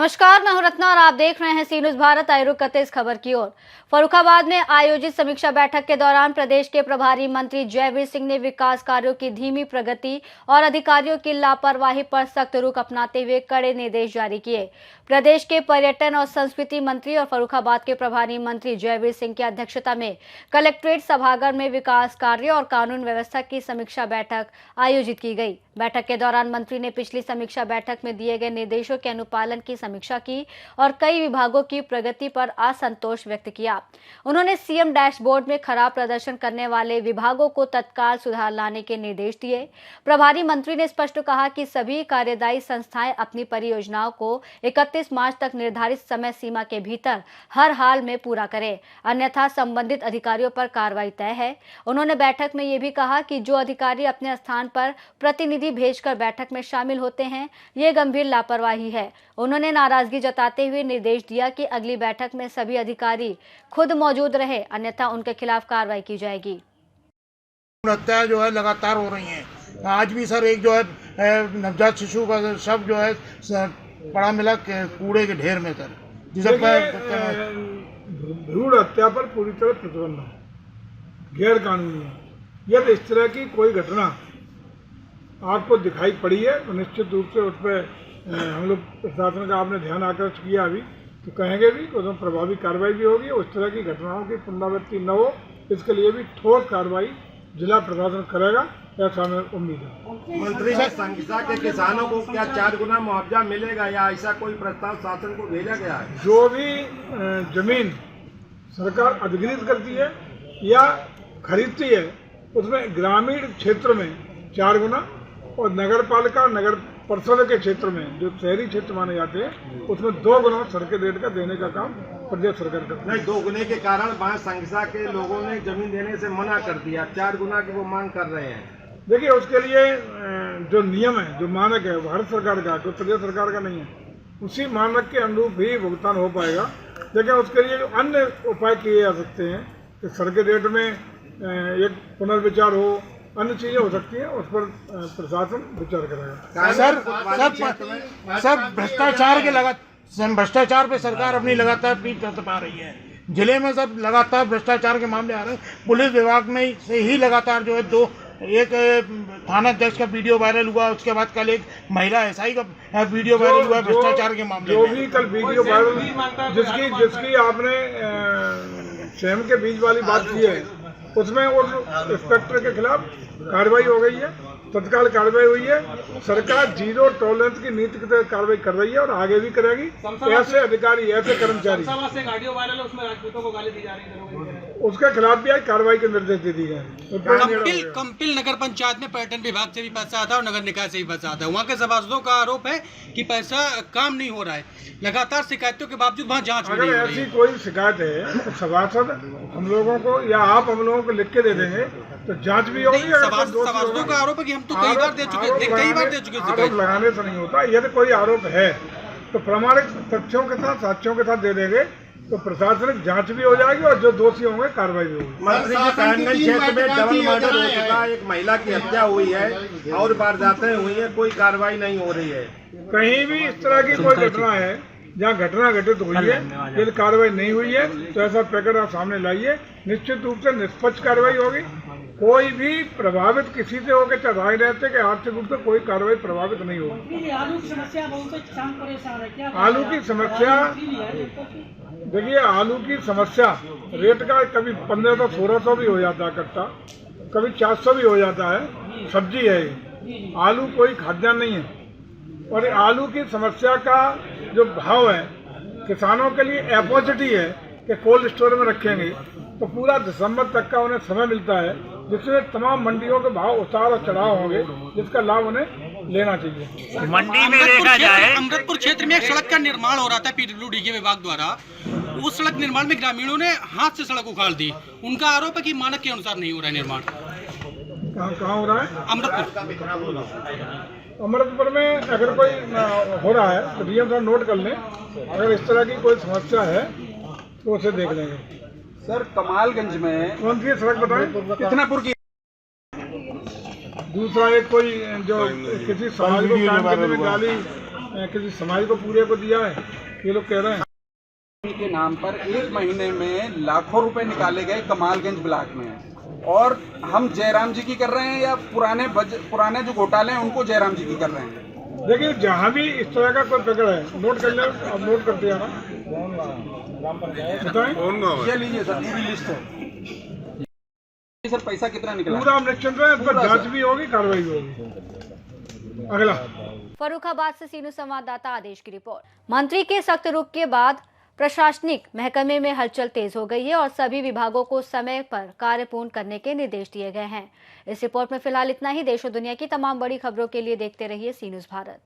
नमस्कार, मैं हूं रत्ना और आप देख रहे हैं सी न्यूज़ भारत। आए रुक करते इस खबर की ओर। फर्रुखाबाद में आयोजित समीक्षा बैठक के दौरान प्रदेश के प्रभारी मंत्री जयवीर सिंह ने विकास कार्यों की धीमी प्रगति और अधिकारियों की लापरवाही पर सख्त रुख अपनाते हुए कड़े निर्देश जारी किए। प्रदेश के पर्यटन और संस्कृति मंत्री और फर्रुखाबाद के प्रभारी मंत्री जयवीर सिंह की अध्यक्षता में कलेक्ट्रेट सभागार में विकास कार्य और कानून व्यवस्था की समीक्षा बैठक आयोजित की गई। बैठक के दौरान मंत्री ने पिछली समीक्षा बैठक में दिए गए निर्देशों के अनुपालन की समीक्षा की और कई विभागों की प्रगति पर असंतोष व्यक्त किया। उन्होंने सीएम डैशबोर्ड में खराब प्रदर्शन करने वाले विभागों को तत्काल सुधार लाने के निर्देश दिए। प्रभारी मंत्री ने स्पष्ट कहा कि सभी कार्यदायी संस्थाएं अपनी परियोजनाओं को 31 मार्च तक निर्धारित समय सीमा के भीतर हर हाल में पूरा करें, अन्यथा संबंधित अधिकारियों पर कार्रवाई तय है। उन्होंने बैठक में ये भी कहा कि जो अधिकारी अपने स्थान पर प्रतिनिधि भेजकर बैठक में शामिल होते हैं, ये गंभीर लापरवाही है। उन्होंने नाराजगी जताते हुए निर्देश दिया कि अगली बैठक में सभी अधिकारी खुद मौजूद रहे, अन्यथा उनके खिलाफ कार्रवाई की जाएगी। हत्याएं जो है लगातार हो रही हैं। आज भी सर एक जो है नवजात शिशु का शव जो है पड़ा मिला कूड़े के ढेर में सर, जिसे भ्रूण हत्या पर पूरी तरह प्रतिबंध है, गैर कानूनी है। यदि इस तरह की कोई घटना आपको दिखाई पड़ी है तो निश्चित रूप से उस पर हम लोग प्रशासन का आपने ध्यान आकर्षित किया अभी तो कहेंगे भी, तो प्रभावी कार्रवाई भी होगी। उस तरह की घटनाओं की पुनरावृत्ति न हो, इसके लिए भी ठोस कार्रवाई जिला प्रशासन करेगा, ऐसा हमें उम्मीद है। मंत्री जी, संख्या के किसानों को क्या 4 गुना मुआवजा मिलेगा या ऐसा कोई प्रस्ताव शासन को भेजा गया है? जो भी जमीन सरकार अधिग्रहित करती है या खरीदती है उसमें ग्रामीण क्षेत्र में 4 गुना और नगर पालिका नगर परिषद के क्षेत्र में जो शहरी क्षेत्र माने जाते हैं उसमें 2 गुना सर्किट रेट का देने का काम प्रदेश सरकार करती है। नहीं, 2 गुने के कारण वहाँ संख्या के लोगों ने जमीन देने से मना कर दिया, 4 गुना की वो मांग कर रहे हैं। देखिए, उसके लिए जो नियम है, जो मानक है, भारत सरकार का, कोई प्रदेश सरकार का नहीं है, उसी मानक के अनुरूप ही भुगतान हो पाएगा। लेकिन उसके लिए जो अन्य उपाय किए जा सकते हैं कि सर्किट रेट में एक पुनर्विचार हो, अन्य चीजें हो सकती हैं, उस पर प्रशासन विचार करेगा। सर भ्रष्टाचार पे सरकार अपनी लगातार पीठ थपथपा रही है। जिले में सब लगातार भ्रष्टाचार के मामले आ रहे हैं। पुलिस विभाग में से ही लगातार जो है एक थाना अध्यक्ष का वीडियो वायरल हुआ, उसके बाद कल एक महिला एसआई का वीडियो वायरल हुआ भ्रष्टाचार के मामले में। जो भी कल वीडियो वायरल जिसकी आपने स्वयं के बीच वाली बात की है, उसमें उस इंस्पेक्टर के खिलाफ कार्रवाई हो गई है, तत्काल कार्रवाई हुई है। सरकार 0 टॉलरेंस की नीति के तहत कार्रवाई कर रही है और आगे भी करेगी। ऐसे अधिकारी, ऐसे कर्मचारी, उसके खिलाफ भी आज कार्रवाई के निर्देश दे दिए गए। कंपिल नगर पंचायत में पर्यटन विभाग से भी पैसा आता है और नगर निकाय से भी पैसा आता है। वहाँ के सभासदों का आरोप है कि पैसा काम नहीं हो रहा है, लगातार शिकायतों के बावजूद वहाँ जांच अगर ऐसी कोई शिकायत है तो सभासद हम लोगों को या आप हम लोगों को लिख के दे देंगे तो जांच भी होगी। सभासदों का आरोप है कि हम तो कई बार दे चुके आरोप लगाने से नहीं होता। यदि कोई आरोप है तो प्रमाणिक तथ्यों के साथ, साक्ष्यों के साथ दे देंगे तो प्रशासनिक जांच भी हो जाएगी और जो दोषी होंगे कार्रवाई भी होगी। मंत्री जी, कानगंज क्षेत्र में डबल मर्डर हो चुका, एक महिला की हत्या हुई है और वारदातें हुई है, कोई कार्रवाई नहीं हो रही है। कहीं भी इस तरह की कोई घटना है जहाँ घटना घटित हुई है, यदि कार्रवाई नहीं हुई है तो ऐसा पैकेट आप सामने लाइए। निश्चित रूप से निष्पक्ष कार्रवाई होगी। कोई भी प्रभावित किसी से होकर चाहे राजनीति के आर्थिक रूप से कोई कार्रवाई प्रभावित नहीं होगी। आलू की समस्या बहुत किसान परेशान है, क्या आलू की समस्या, देखिए आलू की समस्या रेट का कभी 1500 1600 भी हो जाता है कट्टा, कभी 400 भी हो जाता है। सब्जी है ये, आलू कोई खाद्यान्न नहीं है। और आलू की समस्या का जो भाव है किसानों के लिए अपॉर्चुनिटी है कि कोल्ड स्टोर में रखेंगे तो पूरा दिसंबर तक का उन्हें समय मिलता है, जिसमें तमाम मंडियों के भाव उतार और चढ़ाव होंगे, जिसका लाभ उन्हें लेना चाहिए। मंडी में देखा जाए, अमृतपुर क्षेत्र में एक सड़क का निर्माण हो रहा था पीडब्ल्यूडी के विभाग द्वारा। उस सड़क निर्माण में ग्रामीणों ने हाथ से सड़क उखाड़ दी। उनका आरोप है कि मानक के अनुसार नहीं हो रहा है निर्माण। कहाँ हो रहा है? अमृतपुर में अगर कोई हो रहा है तो डीएम साहब नोट कर लें। अगर इस तरह की कोई समस्या है तो उसे देख लेंगे। सर, कमालगंज में कौन सी सड़क बताएं? कितनापुर की। दूसरा एक कोई जो किसी समाज को काम करने में गाली किसी समाज को पूरे को दिया है, ये लोग कह रहे हैं। के नाम पर 1 महीने में लाखों रुपए निकाले गए कमालगंज ब्लॉक में, और हम जयराम जी की कर रहे हैं या पुराने जो घोटाले हैं उनको जयराम जी की कर रहे हैं? देखिए, जहाँ भी इस तरह का कोई पकड़ है, नोट कर ले, अब नोट करते हैं ना, बताएं। ये लीजिए सर, पूरी लिस्ट है सर। पैसा कितना निकला? पूरा हम निश्चिंत हैं, इस पर जांच भी होगी, कार्रवाई भी होगी। अगला फर्रुखाबाद से सीनू संवाददाता आदेश की रिपोर्ट। मंत्री के सख्त रुख के बाद प्रशासनिक महकमे में हलचल तेज हो गई है और सभी विभागों को समय पर कार्य पूर्ण करने के निर्देश दिए गए हैं। इस रिपोर्ट में फिलहाल इतना ही। देश और दुनिया की तमाम बड़ी खबरों के लिए देखते रहिए सी न्यूज़ भारत।